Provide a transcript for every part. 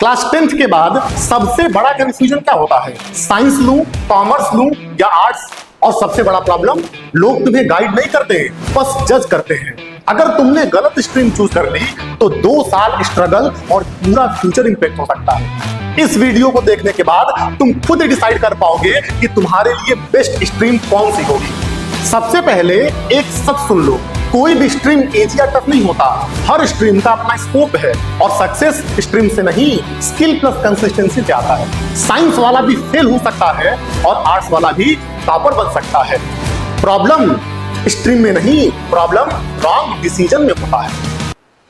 Class 10th के बाद सबसे बड़ा कंफ्यूजन क्या होता है, साइंस लूं, कॉमर्स लूं या आर्ट्स। और सबसे बड़ा प्रॉब्लम, लोग तुम्हें गाइड नहीं करते, बस जज करते हैं। अगर तुमने गलत स्ट्रीम चूज कर ली तो 2 साल स्ट्रगल और पूरा फ्यूचर इंपैक्ट हो सकता है। इस वीडियो को देखने के बाद तुम खुद डिसाइड कर पाओगे कि तुम्हारे लिए बेस्ट स्ट्रीम कौन सी होगी। सबसे पहले एक सच सुन लो, कोई भी स्ट्रीम इजी या टफ नहीं होता। हर स्ट्रीम का अपना स्कोप है और सक्सेस स्ट्रीम से नहीं, स्किल प्लस कंसिस्टेंसी से आता है। साइंस वाला भी फेल हो सकता है और आर्ट्स वाला भी टॉपर बन सकता है। प्रॉब्लम स्ट्रीम में नहीं, प्रॉब्लम रॉन्ग डिसीजन में होता है।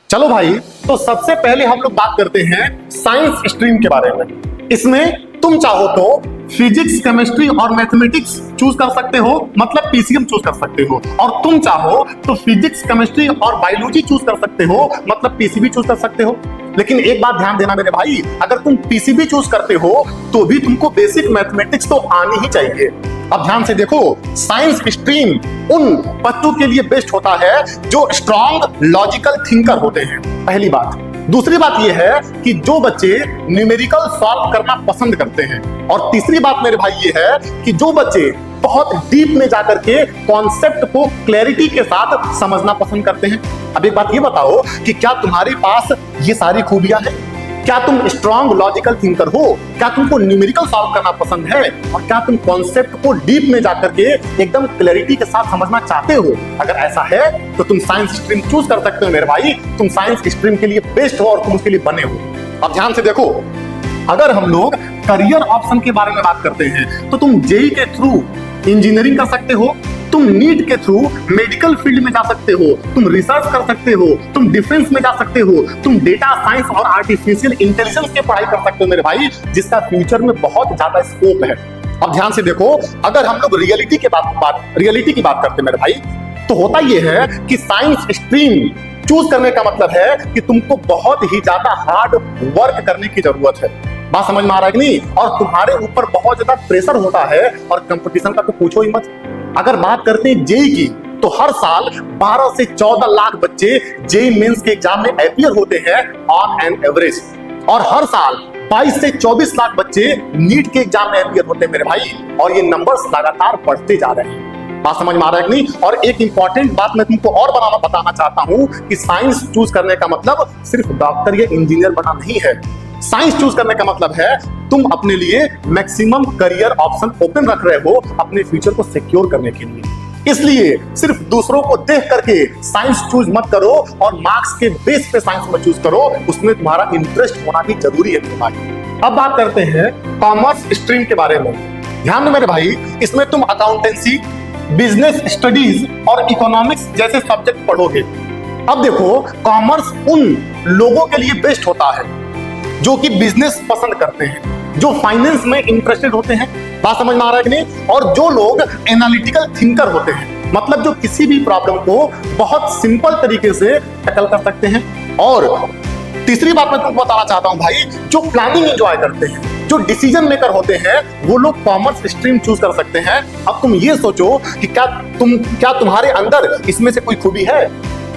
चलो भाई, तो सबसे पहले हम लोग बात करते हैं साइंस स्ट्रीम के बारे में। इसमें तुम चाहो तो फिजिक्स, केमिस्ट्री और मैथमेटिक्स चूज कर सकते हो, मतलब पीसीएम चूज कर सकते हो। और तुम चाहो तो फिजिक्स, केमिस्ट्री और बायोलॉजी चूज कर सकते हो, मतलब पीसीबी चूज कर सकते हो। लेकिन एक बात ध्यान देना मेरे भाई, अगर तुम पीसीबी चूज करते हो तो भी तुमको बेसिक मैथमेटिक्स तो आनी ही चाहिए। अब ध्यान से देखो, साइंस स्ट्रीम उन बच्चों के लिए बेस्ट होता है जो स्ट्रॉन्ग लॉजिकल थिंकर होते हैं, पहली बात। दूसरी बात यह है कि जो बच्चे न्यूमेरिकल सॉल्व करना पसंद करते हैं। और तीसरी बात मेरे भाई ये है कि जो बच्चे बहुत डीप में जाकर के कॉन्सेप्ट को क्लैरिटी के साथ समझना पसंद करते हैं। अब एक बात ये बताओ कि क्या तुम्हारे पास ये सारी खूबियां हैं? क्या तुम स्ट्रॉन्ग लॉजिकल थिंकर हो? क्या तुमको न्यूमेरिकल सॉल्व करना पसंद है? और क्या तुम कॉन्सेप्ट को डीप में जाकर के एकदम क्लैरिटी के साथ समझना चाहते हो? अगर ऐसा है तो तुम साइंस स्ट्रीम चूज कर सकते हो मेरे भाई। तुम साइंस स्ट्रीम के लिए बेस्ट हो और तुम उसके लिए बने हो। अब ध्यान से देखो, अगर हम लोग करियर ऑप्शन के बारे में बात करते हैं तो तुम जेई के थ्रू इंजीनियरिंग कर सकते हो, तुम नीट के थ्रू मेडिकल फील्ड में जा सकते हो, तुम रिसर्च कर सकते हो, तुम डिफेंस में जा सकते हो, तुम डेटा साइंस और आर्टिफिशियल इंटेलिजेंस की पढ़ाई कर सकते हो मेरे भाई, जिसका फ्यूचर में बहुत ज्यादा स्कोप है। अब ध्यान से देखो, अगर हम लोग रियलिटी की बात करते हैं मेरे भाई, तो होता यह है कि साइंस स्ट्रीम चूज करने का मतलब है कि तुमको बहुत ही ज्यादा हार्ड वर्क करने की जरूरत है। बात समझ में आ रहा है कि नहीं? और तुम्हारे ऊपर बहुत ज्यादा प्रेशर होता है और कंपटीशन का तो पूछो ही मत। अगर बात करते हैं जेई की, तो हर साल 12 से 14 लाख बच्चे जेई मेंस के एग्जाम में अपीयर होते हैं ऑन एन एवरेज। और हर साल 22 से 24 लाख बच्चे नीट के एग्जाम में अपीयर होते हैं मेरे भाई। और ये नंबर्स लगातार बढ़ते जा रहे हैं। बात समझ में आ रहा है कि नहीं? और एक इंपॉर्टेंट बात मैं तुमको और बताना चाहता हूं कि साइंस चूज करने का मतलब सिर्फ डॉक्टर या इंजीनियर बना नहीं है। साइंस चूज करने का मतलब है तुम अपने लिए मैक्सिमम करियर ऑप्शन ओपन रख रहे हो अपने फ्यूचर को सिक्योर करने के लिए। इसलिए सिर्फ दूसरों को देख करके साइंस चूज मत करो और मार्क्स के बेस पे साइंस मत चूज करो, उसमें तुम्हारा इंटरेस्ट होना भी जरूरी है मेरे भाई। अब बात करते हैं कॉमर्स स्ट्रीम के बारे में। ध्यान दो मेरे भाई, इसमें तुम अकाउंटेंसी, बिजनेस स्टडीज और इकोनॉमिक्स जैसे सब्जेक्ट पढ़ोगे। अब देखो, कॉमर्स उन लोगों के लिए बेस्ट होता है जो कि बिजनेस पसंद करते हैं, जो फाइनेंस में इंटरेस्टेड होते हैं। बात समझ में आ रहा है कि नहीं? और जो लोग एनालिटिकल थिंकर होते हैं, मतलब जो किसी भी प्रॉब्लम को बहुत सिंपल तरीके से टैकल कर सकते हैं। और तीसरी बात मैं तुमको बताना चाहता हूं भाई, जो प्लानिंग एंजॉय करते हैं, जो डिसीजन मेकर होते हैं, वो लोग कॉमर्स स्ट्रीम चूज कर सकते हैं। अब तुम ये सोचो कि क्या तुम्हारे अंदर इसमें से कोई खूबी है?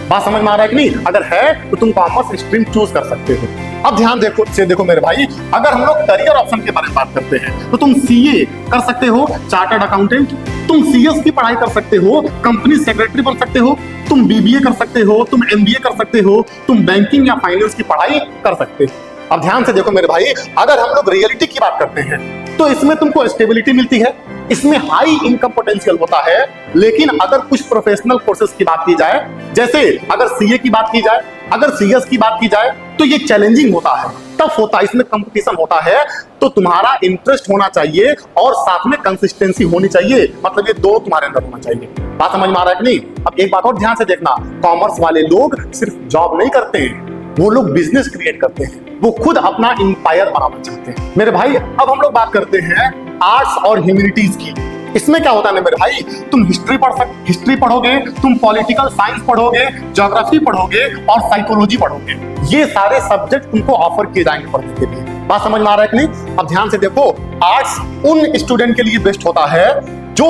बात समझ में आ रहा है कि नहीं? अगर है तो तुम कॉमर्स स्ट्रीम चूज कर सकते हो। अब ध्यान देखो मेरे भाई, अगर हम लोग करियर ऑप्शन के बारे में बात करते हैं तो तुम सीए कर सकते हो, चार्टर्ड अकाउंटेंट, तुम सीएस की पढ़ाई कर सकते हो, कंपनी सेक्रेटरी बन सकते हो, तुम बीबीए कर सकते हो, तुम एमबीए कर सकते हो, तुम बैंकिंग या फाइनेंस की पढ़ाई कर सकते हो। अब ध्यान से देखो मेरे भाई, अगर हम लोग रियलिटी की बात करते हैं तो इसमें तुमको स्टेबिलिटी मिलती है, इसमें हाई इनकम पोटेंशियल होता है। लेकिन अगर कुछ प्रोफेशनल कोर्सेज की बात की जाए, जैसे अगर सीए की बात की जाए, अगर सीएस की बात की जाए, तो ये चैलेंजिंग होता है, टफ होता है, इसमें कंपटीशन होता है। तो तुम्हारा इंटरेस्ट होना चाहिए और साथ में कंसिस्टेंसी होनी चाहिए, मतलब ये दोनों तुम्हारे अंदर होना चाहिए। बात समझ में आ रहा है कि नहीं? अब एक बात और ध्यान से देखना, कॉमर्स वाले लोग सिर्फ जॉब नहीं करते हैं, वो लोग बिजनेस क्रिएट करते हैं, वो खुद अपना एम्पायर बनाना चाहते हैं मेरे भाई। अब हम लोग बात करते हैं आर्ट्स और ह्यूमैनिटीज की। इसमें क्या होता है मेरे भाई, तुम हिस्ट्री पढ़ोगे, तुम पॉलिटिकल साइंस पढ़ोगे, ज्योग्राफी पढ़ोगे और साइकोलॉजी पढ़ोगे। ये सारे सब्जेक्ट तुमको ऑफर किए जाएंगे पढ़ने के लिए। बात समझ में आ रहा है कि नहीं? अब ध्यान से देखो, आर्ट्स उन स्टूडेंट के लिए बेस्ट होता है जो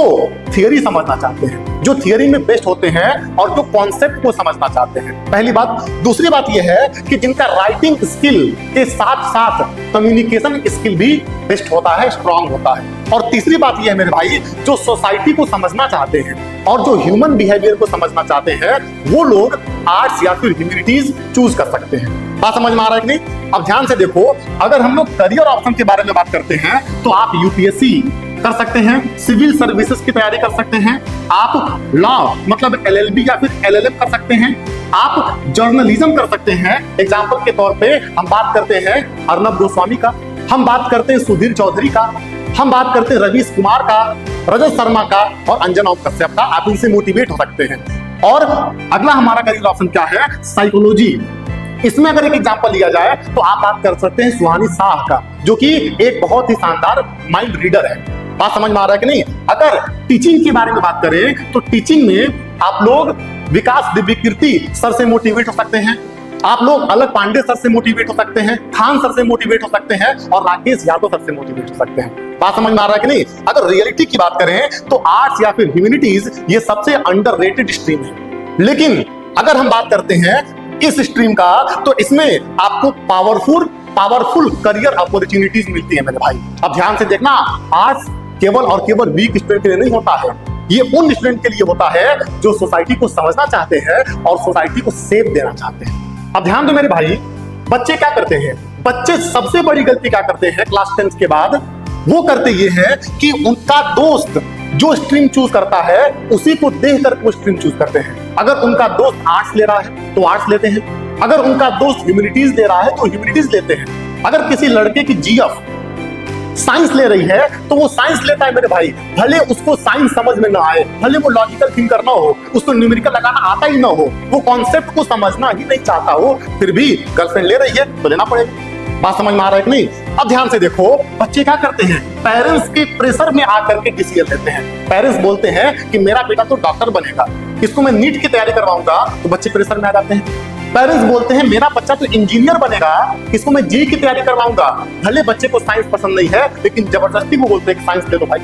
थियरी समझना चाहते हैं, जो थियरी में बेस्ड होते हैं और जो कॉन्सेप्ट को समझना चाहते हैं। पहली बात। दूसरी बात यह है कि जिनका राइटिंग स्किल के साथ साथ कम्युनिकेशन स्किल भी बेस्ट होता है, स्ट्रांग होता है। और तीसरी बात यह है मेरे भाई, जो सोसाइटी को समझना चाहते हैं और जो ह्यूमन बिहेवियर को समझना चाहते हैं, वो लोग आर्ट्स या फिर ह्यूमैनिटीज चूज कर सकते हैं। बात समझ में आ रहा है कि नहीं? अब ध्यान से देखो, अगर हम लोग करियर ऑप्शन के बारे में बात करते हैं तो आप यूपीएससी कर सकते हैं, सिविल सर्विसेज की तैयारी कर सकते हैं, आप लॉ मतलब एलएलबी या फिर एलएलएम कर सकते हैं, आप जर्नलिज्म कर सकते हैं। एग्जाम्पल के तौर पे हम बात करते हैं अर्नब गोस्वामी का, हम बात करते हैं सुधीर चौधरी का, हम बात करते हैं रवीश कुमार का, रजत शर्मा का और अंजना कश्यप का। आप इनसे मोटिवेट हो सकते हैं। और अगला हमारा करियर ऑप्शन क्या है? साइकोलॉजी। इसमें अगर एक एग्जांपल लिया जाए तो आप बात कर सकते हैं सुहानी शाह का, जो कि एक बहुत ही शानदार माइंड रीडर है। बात समझ में आ रहा है कि नहीं? अगर टीचिंग के बारे में बात करें तो टीचिंग में आप लोग विकास दिव्यकीर्ति सर से मोटिवेट हो सकते हैं, आप लोग अलग पांडे सर से मोटिवेट हो सकते हैं, खान सर से मोटिवेट हो सकते हैं और राकेश यादव सर से मोटिवेट हो सकते हैं। बात समझ में आ रहा है कि नहीं? अगर रियलिटी की बात करें तो आर्ट्स या फिर ह्यूमैनिटीज ये सबसे अंडररेटेड स्ट्रीम है। लेकिन अगर हम बात करते हैं इस स्ट्रीम का, तो इसमें आपको पावरफुल करियर अपॉर्चुनिटीज मिलती है मेरे भाई। अब ध्यान से देखना, आर्ट्स केवल और केवल वीक स्टूडेंट के लिए नहीं होता है, ये उन स्टूडेंट के लिए होता है जो सोसाइटी को समझना चाहते हैं और सोसाइटी को सेव देना चाहते हैं। अब ध्यान दो मेरे भाई, बच्चे क्या करते हैं? बच्चे सबसे बड़ी गलती क्या करते हैं क्लास 10 के बाद? वो करते ये है कि उनका दोस्त जो स्ट्रीम चूज करता है उसी को देख कर वो स्ट्रीम चूज करते हैं। अगर उनका दोस्त आर्ट्स ले रहा है तो आर्ट्स लेते हैं, अगर उनका दोस्त ह्यूमैनिटीज ले रहा है तो ह्यूमैनिटीज लेते हैं, अगर किसी लड़के की जीएफ साइंस ले रही है तो वो साइंस लेता है मेरे भाई। भले उसको साइंस समझ में ना आए, भले वो लॉजिकल थिंक करना हो, उसको न्यूमेरिकल लगाना आता ही ना हो, वो कॉन्सेप्ट को समझना ही नहीं चाहता हो, फिर भी गर्लफ्रेंड ले रही है तो लेना पड़ेगा। बात समझ में आ रहा है कि नहीं? अब ध्यान से देखो, बच्चे क्या करते हैं? पेरेंट्स के प्रेशर में आकर के डिसीजन लेते हैं। पेरेंट्स बोलते हैं कि मेरा बेटा तो डॉक्टर बनेगा, इसको मैं नीट की तैयारी करवाऊंगा, तो बच्चे प्रेशर में आ जाते हैं। पेरेंट्स बोलते हैं मेरा बच्चा तो इंजीनियर बनेगा, इसको मैं जी की तैयारी करवाऊंगा। भले बच्चे को साइंस पसंद नहीं है, लेकिन जबरदस्ती वो बोलते हैं कि साइंस ले लो भाई।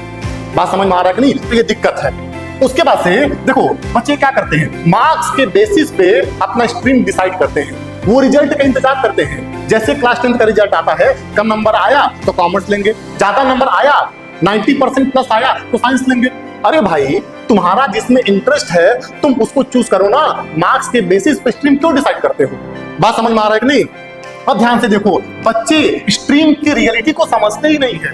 बात समझ में आ रहा है कि नहीं? तो ये दिक्कत है। उसके बाद से देखो, बच्चे क्या करते हैं? मार्क्स के बेसिस पे अपना स्ट्रीम डिसाइड करते हैं, वो रिजल्ट का इंतजार करते हैं। जैसे क्लास 10 का रिजल्ट आता है, कम नंबर आया तो कॉमर्स लेंगे, ज्यादा नंबर आया 90% प्लस आया तो साइंस लेंगे। अरे भाई, तुम्हारा जिसमें इंटरेस्ट है तुम उसको चूज करो ना, मार्क्स के बेसिस पे स्ट्रीम क्यों डिसाइड करते हो? बात समझ में आ रहा है कि नहीं? अब ध्यान से देखो, बच्चे स्ट्रीम की रियलिटी को समझते ही नहीं है,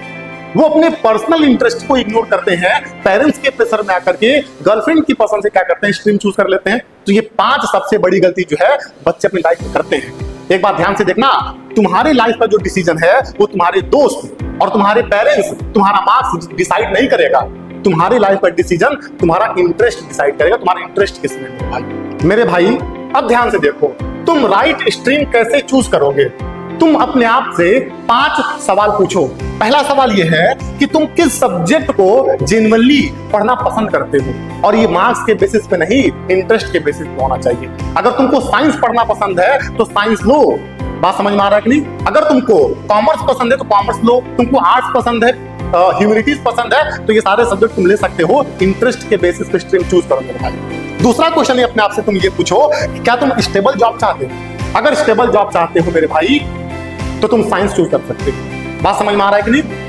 वो अपने पर्सनल इंटरेस्ट को इग्नोर करते हैं, पेरेंट्स के प्रेशर में आकर के गर्लफ्रेंड की पसंद से क्या करते हैं? स्ट्रीम चूज कर लेते हैं। तो ये 5 सबसे बड़ी गलती जो है बच्चे अपनी लाइफ में करते हैं। एक बात ध्यान से देखना, तुम्हारे लाइफ का जो डिसीजन है वो तुम्हारे दोस्त और तुम्हारे पेरेंट्स, तुम्हारा मार्क्स डिसाइड नहीं करेगा। तुम्हारी लाइफ का डिसीजन तुम्हारा इंटरेस्ट डिसाइड करेगा। तुम्हारा इंटरेस्ट किसमें है मेरे भाई? अब ध्यान से देखो, तुम राइट स्ट्रीम कैसे चूज करोगे? तुम अपने आप से 5 सवाल पूछो। पहला सवाल यह है कि तुम किस सब्जेक्ट को जेन्युइनली पढ़ना पसंद करते हो, और ये मार्क्स के बेसिस पे नहीं, इंटरेस्ट के बेसिस पे होना चाहिए। अगर तुमको साइंस पढ़ना पसंद है तो साइंस लो। बात समझ में आ रहा है कि नहीं? अगर तुमको कॉमर्स पसंद है तो कॉमर्स लो, तुमको आर्ट्स पसंद है, ह्यूमैनिटीज पसंद है, तो ये सारे सब्जेक्ट तुम ले सकते हो। इंटरेस्ट के बेसिस पे स्ट्रीम चूज करो मेरे भाई। दूसरा क्वेश्चन अपने आप से तुम ये पूछो कि क्या तुम स्टेबल जॉब चाहते हो? अगर स्टेबल जॉब चाहते हो मेरे भाई तो तुम साइंस चूज कर सकते हो। बात समझ में आ रहा है कि नहीं?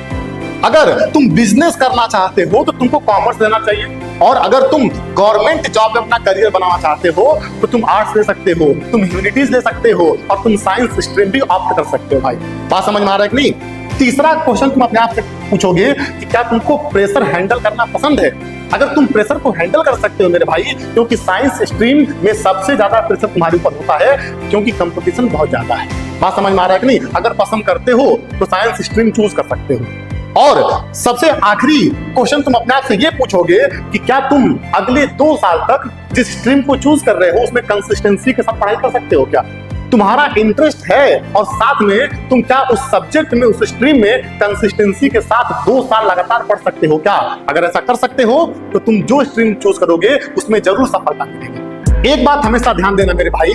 अगर तुम बिजनेस करना चाहते हो तो तुमको कॉमर्स लेना चाहिए, और अगर तुम गवर्नमेंट जॉब में अपना करियर बनाना चाहते हो तो तुम आर्ट्स ले सकते हो, तुम ह्यूमैनिटीज ले सकते हो और तुम साइंस स्ट्रीम भी ऑप्ट कर सकते हो भाई। बात समझ में आ रहा है कि नहीं? तीसरा क्वेश्चन तुम अपने आप से पूछोगे कि क्या तुमको प्रेशर हैंडल करना पसंद है? अगर तुम प्रेशर को हैंडल कर सकते हो मेरे भाई, क्योंकि साइंस स्ट्रीम में सबसे ज्यादा प्रेशर तुम्हारे ऊपर होता है, क्योंकि कंपटीशन बहुत ज्यादा है। बात समझ में आ रहा है कि नहीं? अगर पसंद करते हो तो साइंस स्ट्रीम चूज कर सकते हो। और सबसे आखिरी क्वेश्चन तुम अपने आप से ये पूछोगे कि क्या तुम अगले 2 साल तक जिस स्ट्रीम को चूज कर रहे हो उसमें कंसिस्टेंसी के साथ पढ़ाई कर सकते हो क्या? तुम्हारा इंटरेस्ट है और साथ में तुम क्या उस सब्जेक्ट में, उस स्ट्रीम में कंसिस्टेंसी के साथ 2 साल लगातार पढ़ सकते हो क्या? अगर ऐसा कर सकते हो तो तुम जो स्ट्रीम चूज करोगे उसमें जरूर सफलता मिलेगी। एक बात हमेशा ध्यान देना मेरे भाई,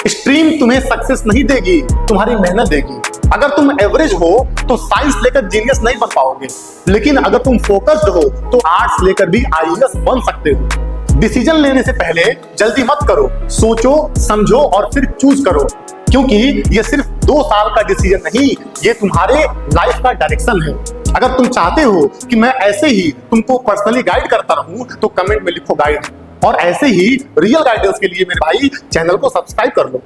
स्ट्रीम तुम्हें सक्सेस नहीं देगी, तुम्हारी मेहनत देगी। अगर तुम एवरेज हो तो साइंस लेकर जीनियस नहीं बन पाओगे, लेकिन अगर तुम फोकस्ड हो तो आर्ट्स लेकर भी आईएएस बन सकते हो। डिसीजन लेने से पहले जल्दी मत करो, सोचो समझो और फिर चूज करो, क्योंकि ये सिर्फ 2 साल का डिसीजन नहीं, ये तुम्हारे लाइफ का डायरेक्शन है। अगर तुम चाहते हो कि मैं ऐसे ही तुमको पर्सनली गाइड करता रहूं तो कमेंट में लिखो गाइड, और ऐसे ही रियल गाइडेंस के लिए मेरे भाई चैनल को सब्सक्राइब कर लो।